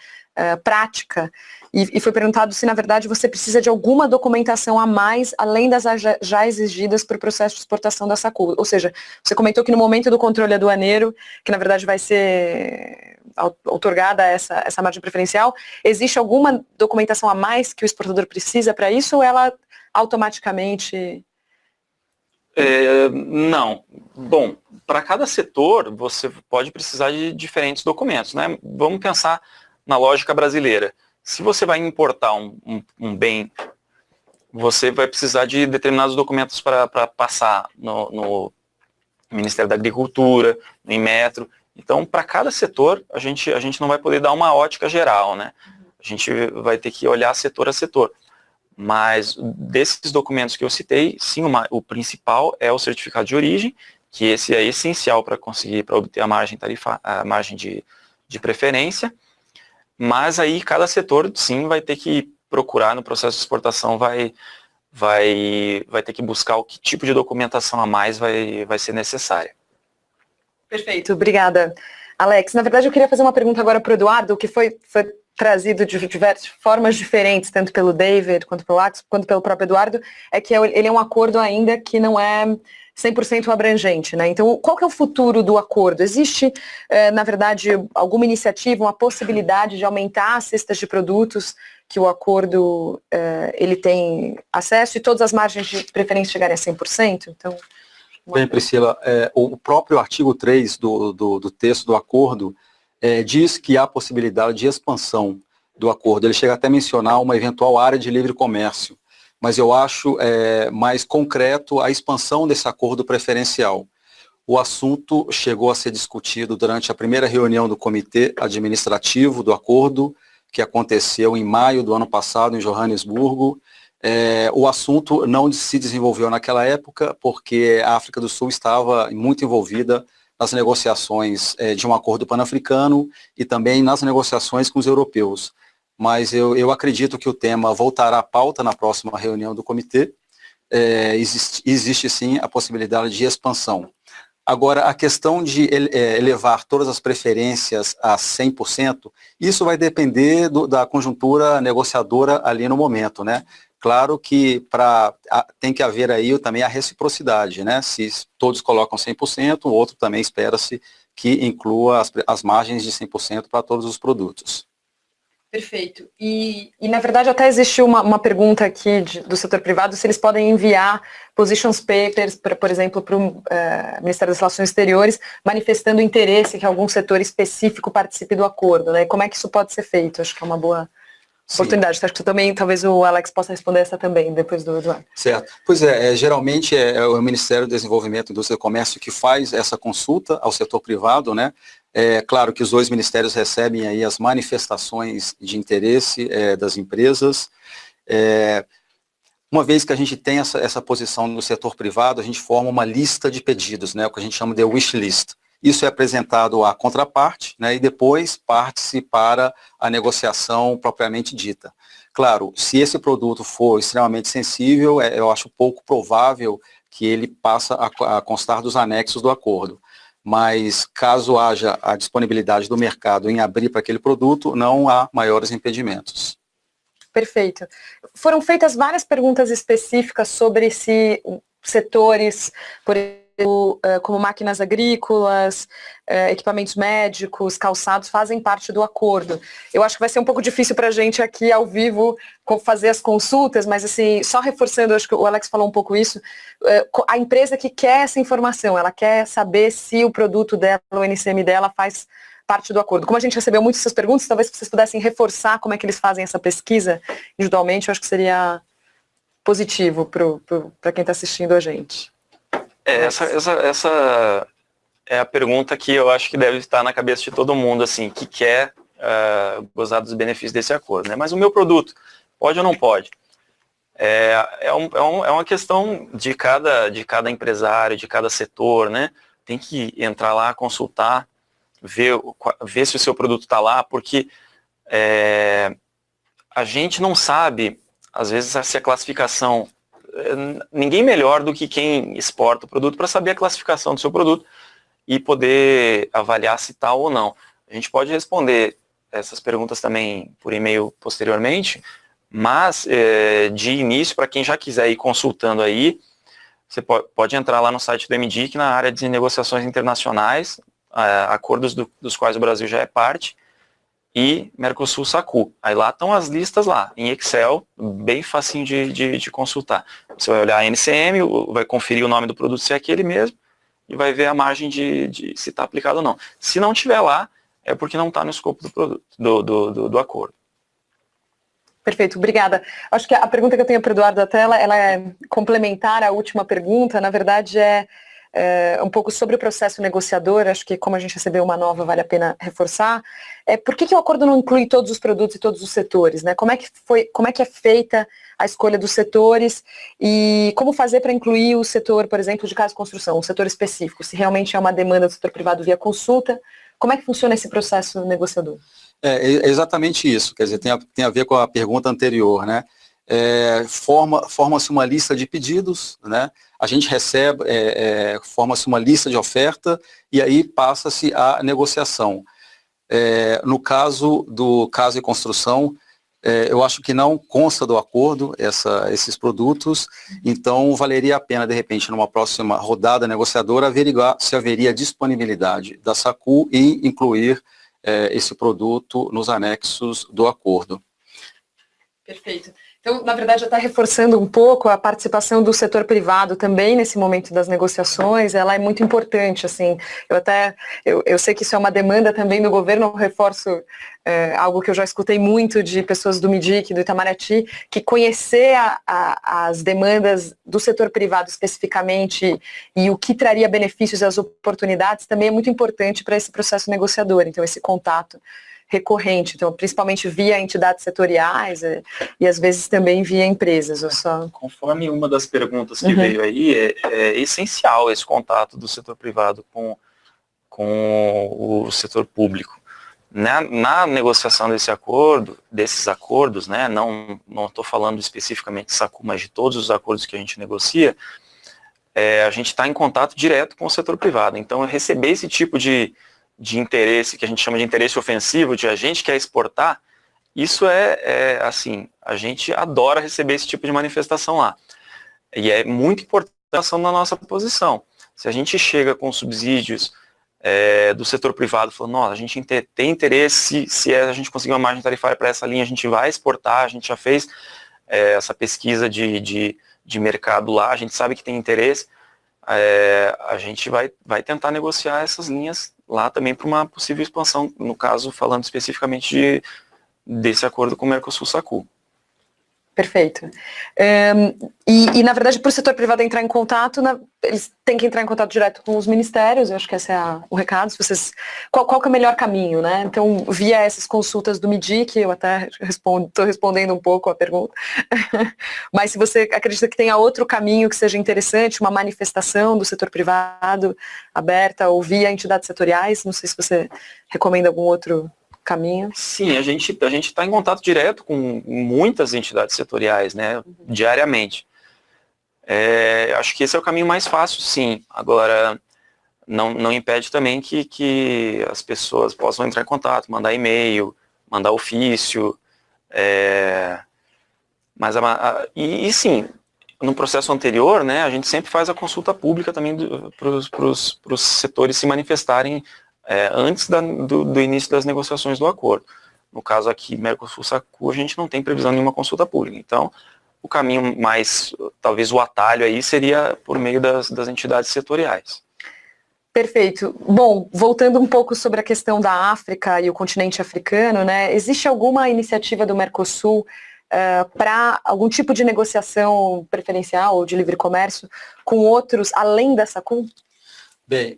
prática, e foi perguntado se, na verdade, você precisa de alguma documentação a mais, além das já exigidas para o processo de exportação da SACU. Ou seja, você comentou que no momento do controle aduaneiro, que na verdade vai ser outorgada essa margem preferencial, existe alguma documentação a mais que o exportador precisa para isso, ou ela automaticamente... Não. Bom, para cada setor você pode precisar de diferentes documentos, né? Vamos pensar na lógica brasileira. Se você vai importar um bem você vai precisar de determinados documentos para passar no Ministério da Agricultura, no Inmetro. Então, para cada setor, a gente não vai poder dar uma ótica geral, né? A gente vai ter que olhar setor a setor. Mas desses documentos que eu citei, sim, o principal é o certificado de origem, que esse é essencial para obter a margem a margem de preferência. Mas aí cada setor, sim, vai ter que procurar no processo de exportação, vai ter que buscar o que tipo de documentação a mais vai ser necessária. Perfeito, obrigada. Alex, na verdade eu queria fazer uma pergunta agora para o Eduardo, que foi trazido de diversas formas diferentes, tanto pelo David, quanto pelo Alex, quanto pelo próprio Eduardo, é que ele é um acordo ainda que não é 100% abrangente, né? Então, qual que é o futuro do acordo? Existe, na verdade, alguma iniciativa, uma possibilidade de aumentar as cestas de produtos que o acordo ele tem acesso e todas as margens de preferência chegarem a 100%? Então, bem, Priscila, o próprio artigo 3 do texto do acordo diz que há possibilidade de expansão do acordo. Ele chega até a mencionar uma eventual área de livre comércio, mas eu acho mais concreto a expansão desse acordo preferencial. O assunto chegou a ser discutido durante a primeira reunião do comitê administrativo do acordo, que aconteceu em maio do ano passado em Joanesburgo. O assunto não se desenvolveu naquela época porque a África do Sul estava muito envolvida nas negociações de um acordo pan-africano e também nas negociações com os europeus. Mas eu acredito que o tema voltará à pauta na próxima reunião do comitê. Existe sim a possibilidade de expansão. Agora, a questão de elevar todas as preferências a 100%, isso vai depender da conjuntura negociadora ali no momento, né? Claro que tem que haver aí também a reciprocidade, né? Se todos colocam 100%, o outro também espera-se que inclua as margens de 100% para todos os produtos. Perfeito. E na verdade até existe uma pergunta aqui do setor privado, se eles podem enviar positions papers, por exemplo, para o Ministério das Relações Exteriores, manifestando interesse que algum setor específico participe do acordo, né? Como é que isso pode ser feito? Acho que é uma boa oportunidade. Acho que também, talvez o Alex possa responder essa também, depois do Eduardo. Certo. Pois geralmente é o Ministério do Desenvolvimento, Indústria e Comércio que faz essa consulta ao setor privado, né? Claro que os dois ministérios recebem aí as manifestações de interesse das empresas. Uma vez que a gente tem essa posição no setor privado, a gente forma uma lista de pedidos, né? O que a gente chama de wish list. Isso é apresentado à contraparte, né, e depois parte-se para a negociação propriamente dita. Claro, se esse produto for extremamente sensível, eu acho pouco provável que ele passe a constar dos anexos do acordo. Mas caso haja a disponibilidade do mercado em abrir para aquele produto, não há maiores impedimentos. Perfeito. Foram feitas várias perguntas específicas sobre se setores, por exemplo, como máquinas agrícolas, equipamentos médicos, calçados, fazem parte do acordo. Eu acho que vai ser um pouco difícil para a gente aqui ao vivo fazer as consultas, mas assim, só reforçando, acho que o Alex falou um pouco isso, a empresa que quer essa informação, ela quer saber se o produto dela, o NCM dela faz parte do acordo. Como a gente recebeu muitas dessas perguntas, talvez vocês pudessem reforçar como é que eles fazem essa pesquisa individualmente, eu acho que seria positivo para quem está assistindo a gente. Essa é a pergunta que eu acho que deve estar na cabeça de todo mundo, assim, que quer gozar dos benefícios desse acordo, né? Mas o meu produto, pode ou não pode? É uma questão de cada empresário, de cada setor, né? Tem que entrar lá, consultar, ver se o seu produto está lá, porque a gente não sabe, às vezes, se a classificação... Ninguém melhor do que quem exporta o produto para saber a classificação do seu produto e poder avaliar se está ou não. A gente pode responder essas perguntas também por e-mail posteriormente, mas de início, para quem já quiser ir consultando aí, você pode entrar lá no site do MDIC, na área de negociações internacionais, acordos dos quais o Brasil já é parte, e Mercosul SACU. Aí lá estão as listas lá, em Excel, bem facinho de consultar. Você vai olhar a NCM, vai conferir o nome do produto, se é aquele mesmo, e vai ver a margem de se está aplicado ou não. Se não tiver lá, é porque não está no escopo do produto, do acordo. Perfeito, obrigada. Acho que a pergunta que eu tenho para o Eduardo até, ela é complementar à última pergunta, na verdade um pouco sobre o processo negociador, acho que como a gente recebeu uma nova, vale a pena reforçar. Por que o acordo não inclui todos os produtos e todos os setores, né? Como é que é feita a escolha dos setores e como fazer para incluir o setor, por exemplo, de casa de construção, um setor específico, se realmente é uma demanda do setor privado via consulta, como é que funciona esse processo negociador? É exatamente isso, quer dizer, tem a ver com a pergunta anterior, né? Forma-se uma lista de pedidos, né? A gente recebe, forma-se uma lista de oferta e aí passa-se a negociação. No caso do Casa e Construção, eu acho que não consta do acordo esses produtos, então valeria a pena, de repente, numa próxima rodada negociadora, averiguar se haveria disponibilidade da SACU e incluir esse produto nos anexos do acordo. Perfeito. Então, na verdade, até reforçando um pouco a participação do setor privado também nesse momento das negociações, ela é muito importante, assim, eu sei que isso é uma demanda também do governo, eu reforço algo que eu já escutei muito de pessoas do MIDIC, do Itamaraty, que conhecer as demandas do setor privado especificamente e o que traria benefícios e as oportunidades também é muito importante para esse processo negociador, então esse contato recorrente, então principalmente via entidades setoriais e às vezes também via empresas. Conforme uma das perguntas que veio aí, é essencial esse contato do setor privado com o setor público. Na negociação desses acordos, né, não estou falando especificamente de SACU, mas de todos os acordos que a gente negocia, a gente está em contato direto com o setor privado. Então, receber esse tipo de interesse, que a gente chama de interesse ofensivo, de a gente quer exportar, isso assim, a gente adora receber esse tipo de manifestação lá. E é muito importante a ação da nossa posição. Se a gente chega com subsídios do setor privado, falando, nossa, a gente tem interesse, se a gente conseguir uma margem tarifária para essa linha, a gente vai exportar, a gente já fez essa pesquisa de mercado lá, a gente sabe que tem interesse, a gente vai tentar negociar essas linhas lá também para uma possível expansão, no caso, falando especificamente desse acordo com o Mercosul-SACU. Perfeito. E, na verdade, para o setor privado entrar em contato, eles têm que entrar em contato direto com os ministérios, eu acho que esse é o recado. Qual que é o melhor caminho, né? Então, via essas consultas do MIDIC, eu até estou respondendo um pouco a pergunta, mas se você acredita que tenha outro caminho que seja interessante, uma manifestação do setor privado aberta ou via entidades setoriais, não sei se você recomenda algum outro caminho. Sim, a gente está em contato direto com muitas entidades setoriais, né, diariamente. Acho que esse é o caminho mais fácil, sim. Agora, não impede também que as pessoas possam entrar em contato, mandar e-mail, mandar ofício. E sim, no processo anterior, né, a gente sempre faz a consulta pública também para os setores se manifestarem antes do início das negociações do acordo. No caso aqui, Mercosul-SACU, a gente não tem previsão de nenhuma consulta pública. Então, o caminho mais, talvez o atalho aí, seria por meio das entidades setoriais. Perfeito. Bom, voltando um pouco sobre a questão da África e o continente africano, né? Existe alguma iniciativa do Mercosul para algum tipo de negociação preferencial ou de livre comércio com outros, além da SACU? Bem,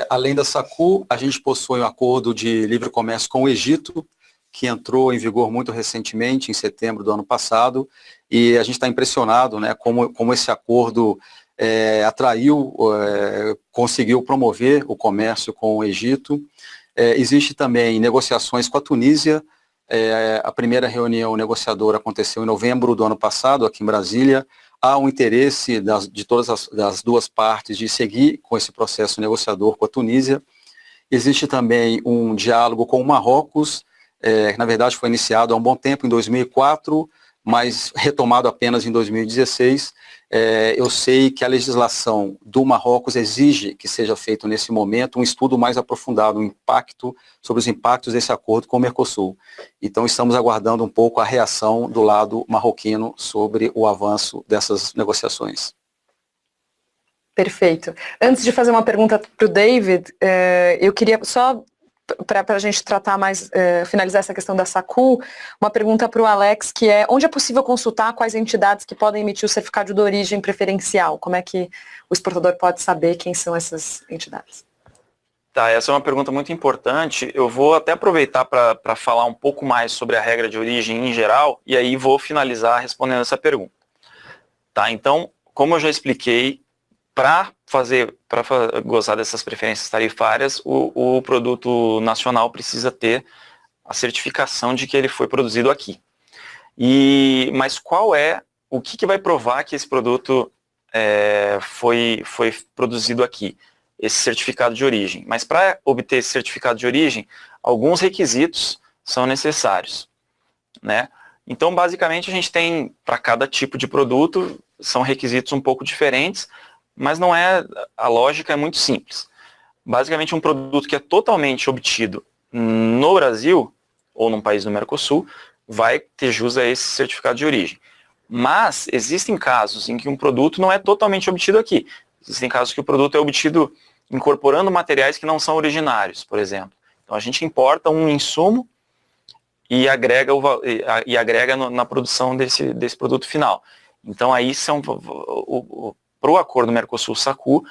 além da SACU, a gente possui um acordo de livre comércio com o Egito, que entrou em vigor muito recentemente, em setembro do ano passado, e a gente está impressionado, né, como esse acordo conseguiu promover o comércio com o Egito. Existe também negociações com a Tunísia. A primeira reunião negociadora aconteceu em novembro do ano passado, aqui em Brasília. Há um interesse de todas das duas partes de seguir com esse processo negociador com a Tunísia. Existe também um diálogo com o Marrocos, que na verdade foi iniciado há um bom tempo, em 2004, mas retomado apenas em 2016. Eu sei que a legislação do Marrocos exige que seja feito nesse momento um estudo mais aprofundado, sobre os impactos desse acordo com o Mercosul. Então estamos aguardando um pouco a reação do lado marroquino sobre o avanço dessas negociações. Perfeito. Antes de fazer uma pergunta para o David, eu queria só para a gente tratar mais, finalizar essa questão da SACU, uma pergunta para o Alex, que é, onde é possível consultar quais entidades que podem emitir o certificado de origem preferencial? Como é que o exportador pode saber quem são essas entidades? Tá, essa é uma pergunta muito importante. Eu vou até aproveitar para falar um pouco mais sobre a regra de origem em geral, e aí vou finalizar respondendo essa pergunta. Tá, então, como eu já expliquei, para gozar dessas preferências tarifárias, o produto nacional precisa ter a certificação de que ele foi produzido aqui. Mas o que vai provar que esse produto foi produzido aqui? Esse certificado de origem. Mas para obter esse certificado de origem, alguns requisitos são necessários, né? Então, basicamente, a gente tem, para cada tipo de produto, são requisitos um pouco diferentes, mas a lógica é muito simples. Basicamente, um produto que é totalmente obtido no Brasil, ou num país do Mercosul, vai ter jus a esse certificado de origem. Mas existem casos em que um produto não é totalmente obtido aqui. Existem casos que o produto é obtido incorporando materiais que não são originários, por exemplo. Então a gente importa um insumo e agrega, na produção desse produto final. Então aí para o acordo Mercosul-SACU,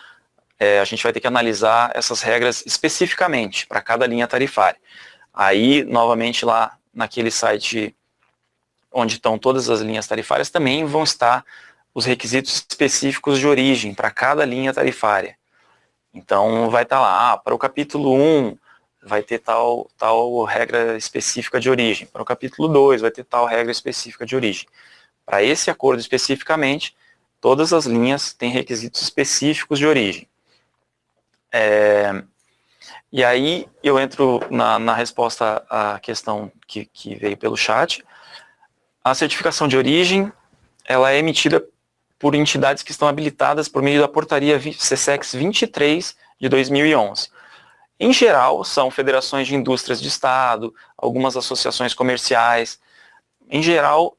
a gente vai ter que analisar essas regras especificamente para cada linha tarifária. Aí, novamente, lá naquele site onde estão todas as linhas tarifárias, também vão estar os requisitos específicos de origem para cada linha tarifária. Então, vai estar lá, para o capítulo 1, vai ter tal regra específica de origem. Para o capítulo 2, vai ter tal regra específica de origem. Para esse acordo especificamente, todas as linhas têm requisitos específicos de origem. E aí, eu entro na resposta à questão que veio pelo chat. A certificação de origem, ela é emitida por entidades que estão habilitadas por meio da portaria CSEX 23 de 2011. Em geral, são federações de indústrias de Estado, algumas associações comerciais. Em geral,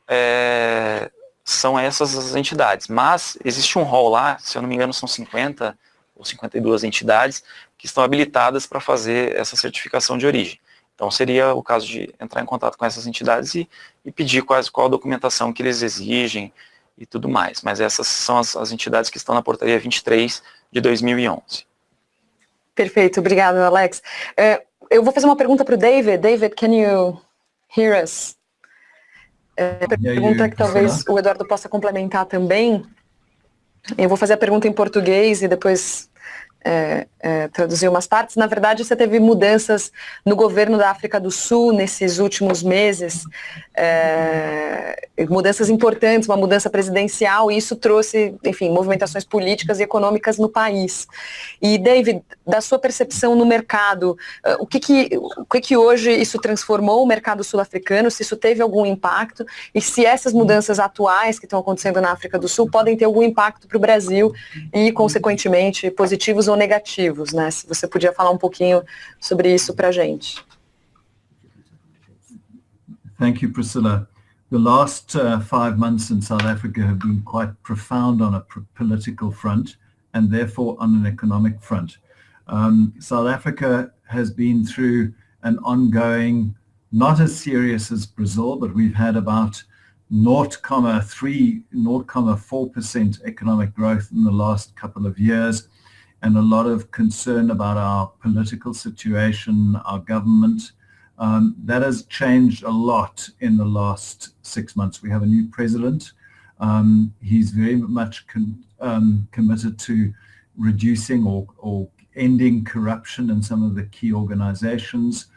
são essas as entidades. Mas existe um rol lá, se eu não me engano, são 50 ou 52 entidades que estão habilitadas para fazer essa certificação de origem. Então, seria o caso de entrar em contato com essas entidades e pedir qual a documentação que eles exigem e tudo mais. Mas essas são as entidades que estão na portaria 23 de 2011. Perfeito, obrigado, Alex. Eu vou fazer uma pergunta para o David. David, can you hear us? Pergunta que talvez o Eduardo possa complementar também. Eu vou fazer a pergunta em português e depois traduzir umas partes. Na verdade, você teve mudanças no governo da África do Sul nesses últimos meses, mudanças importantes, uma mudança presidencial, e isso trouxe, enfim, movimentações políticas e econômicas no país. E, David, da sua percepção no mercado, o que hoje isso transformou o mercado sul-africano, se isso teve algum impacto, e se essas mudanças atuais que estão acontecendo na África do Sul podem ter algum impacto para o Brasil e, consequentemente, positivos ou negativos, né? Se você podia falar um pouquinho sobre isso para a gente. Thank you, Priscilla. The last 5 months in South Africa have been quite profound on a political front and therefore on an economic front. South Africa has been through an ongoing, not as serious as Brazil, but we've had about 0.3, 0.4% economic growth in the last couple of years, and a lot of concern about our political situation, our government. That has changed a lot in the last 6 months. We have a new president. He's very much committed to reducing or ending corruption in some of the key organizations.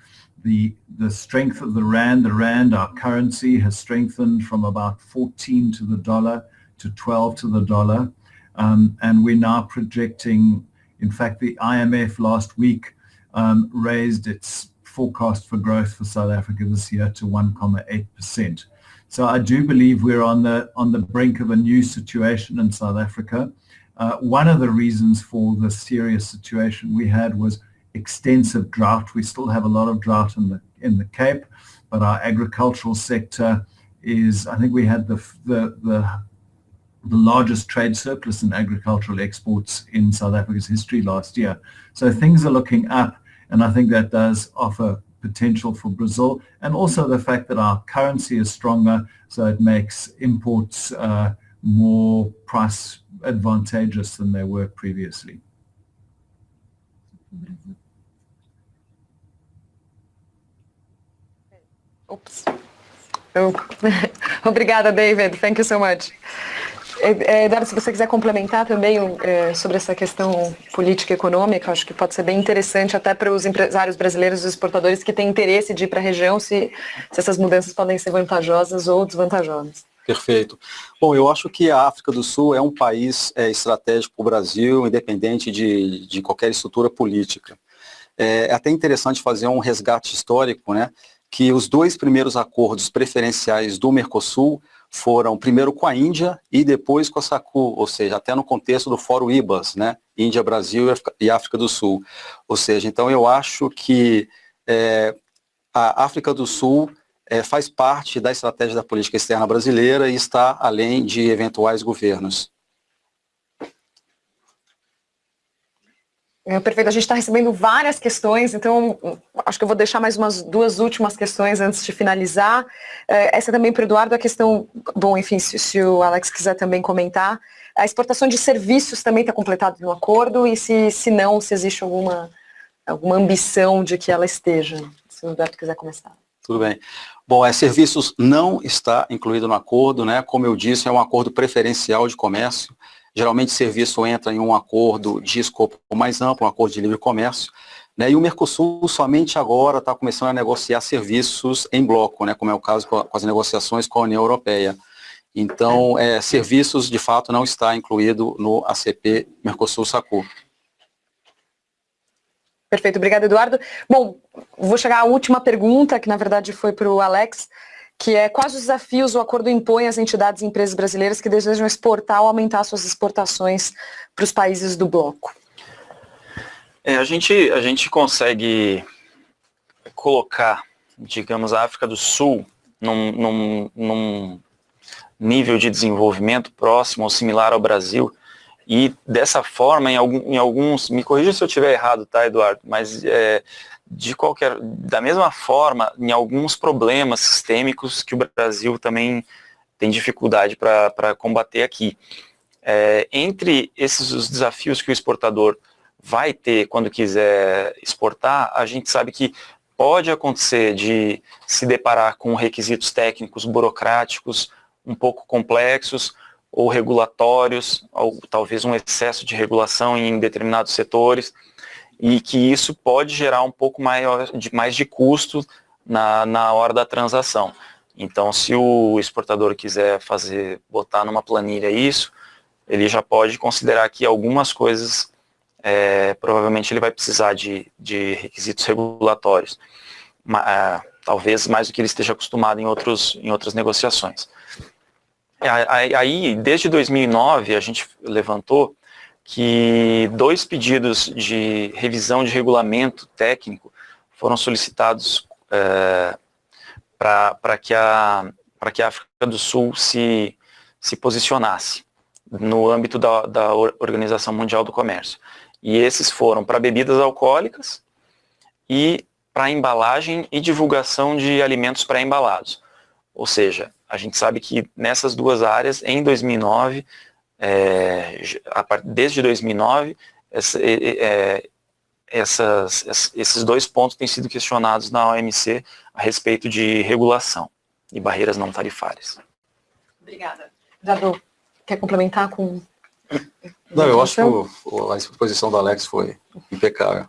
The strength of the rand, our currency, has strengthened from about 14 to the dollar to 12 to the dollar. And we're now projecting, in fact, the IMF last week raised its forecast for growth for South Africa this year to 1.8%. So I do believe we're on the brink of a new situation in South Africa. One of the reasons for the serious situation we had was extensive drought. We still have a lot of drought in the Cape, but our agricultural sector is, I think we had the largest trade surplus in agricultural exports in South Africa's history last year. So things are looking up, And I think that does offer potential for Brazil, and also the fact that our currency is stronger, so it makes imports more price advantageous than they were previously. Oops. Oh. Obrigada, David. Thank you so much. Eduardo, se você quiser complementar também sobre essa questão política e econômica, acho que pode ser bem interessante até para os empresários brasileiros e os exportadores que têm interesse de ir para a região, se essas mudanças podem ser vantajosas ou desvantajosas. Perfeito. Bom, eu acho que a África do Sul é um país estratégico para o Brasil, independente de qualquer estrutura política. É até interessante fazer um resgate histórico, né, que os 2 primeiros acordos preferenciais do Mercosul foram primeiro com a Índia e depois com a SACU, ou seja, até no contexto do Fórum IBAS, né, Índia, Brasil e África do Sul. Ou seja, então eu acho que a África do Sul faz parte da estratégia da política externa brasileira e está além de eventuais governos. Perfeito, a gente está recebendo várias questões, então acho que eu vou deixar mais umas 2 últimas questões antes de finalizar. Essa também para o Eduardo, a questão, bom, enfim, se o Alex quiser também comentar, a exportação de serviços também está completada no acordo e se não, se existe alguma ambição de que ela esteja, se o Eduardo quiser começar. Tudo bem. Bom, serviços não está incluído no acordo, né? Como eu disse, é um acordo preferencial de comércio. Geralmente, serviço entra em um acordo de escopo mais amplo, um acordo de livre comércio, né? E o Mercosul somente agora está começando a negociar serviços em bloco, né? Como é o caso com as negociações com a União Europeia. Então, serviços, de fato, não está incluído no ACP Mercosul-SACU. Perfeito, obrigado, Eduardo. Bom, vou chegar à última pergunta, que na verdade foi para o Alex, que é quais os desafios o acordo impõe às entidades e empresas brasileiras que desejam exportar ou aumentar suas exportações para os países do bloco? A gente consegue colocar, digamos, a África do Sul num nível de desenvolvimento próximo ou similar ao Brasil, e dessa forma, em alguns, me corrija se eu estiver errado, tá, Eduardo, mas da mesma forma, em alguns problemas sistêmicos que o Brasil também tem dificuldade para combater aqui. Entre os desafios que o exportador vai ter quando quiser exportar, a gente sabe que pode acontecer de se deparar com requisitos técnicos burocráticos um pouco complexos, ou regulatórios, ou talvez um excesso de regulação em determinados setores, e que isso pode gerar um pouco mais de custo na hora da transação. Então, se o exportador quiser botar numa planilha isso, ele já pode considerar que algumas coisas, provavelmente ele vai precisar de requisitos regulatórios, talvez mais do que ele esteja acostumado em outras negociações. Aí, desde 2009, a gente levantou que 2 pedidos de revisão de regulamento técnico foram solicitados para que a África do Sul se posicionasse no âmbito da Organização Mundial do Comércio. E esses foram para bebidas alcoólicas e para embalagem e divulgação de alimentos pré-embalados. Ou seja, a gente sabe que nessas 2 áreas, em 2009, desde 2009, esses 2 pontos têm sido questionados na OMC a respeito de regulação e barreiras não tarifárias. Obrigada. Eduardo, quer complementar com... Não, eu acho que a exposição do Alex foi impecável.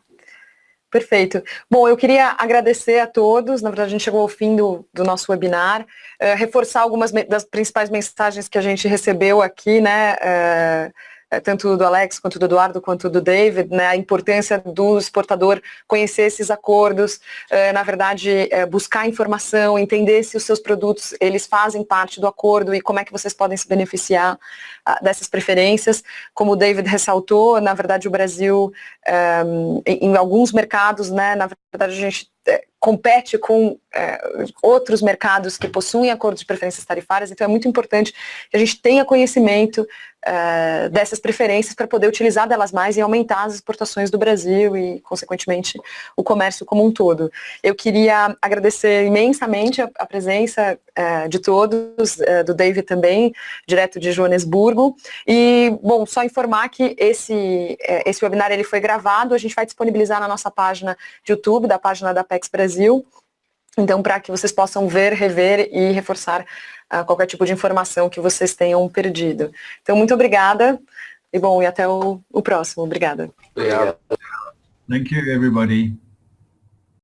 Perfeito. Bom, eu queria agradecer a todos, na verdade a gente chegou ao fim do nosso webinar, reforçar algumas das principais mensagens que a gente recebeu aqui, né, tanto do Alex, quanto do Eduardo, quanto do David, né, a importância do exportador conhecer esses acordos, na verdade buscar informação, entender se os seus produtos, eles fazem parte do acordo e como é que vocês podem se beneficiar dessas preferências. Como o David ressaltou, na verdade o Brasil, em alguns mercados, né, na verdade a gente compete com outros mercados que possuem acordos de preferências tarifárias, então é muito importante que a gente tenha conhecimento dessas preferências para poder utilizar delas mais e aumentar as exportações do Brasil e, consequentemente, o comércio como um todo. Eu queria agradecer imensamente a presença de todos, do David também, direto de Joanesburgo. E, bom, só informar que esse webinar ele foi gravado, a gente vai disponibilizar na nossa página de YouTube, da página da Apex Brasil. Então, para que vocês possam ver, rever e reforçar qualquer tipo de informação que vocês tenham perdido. Então, muito obrigada e, bom, e até o próximo. Obrigada. Obrigado. Thank you, everybody.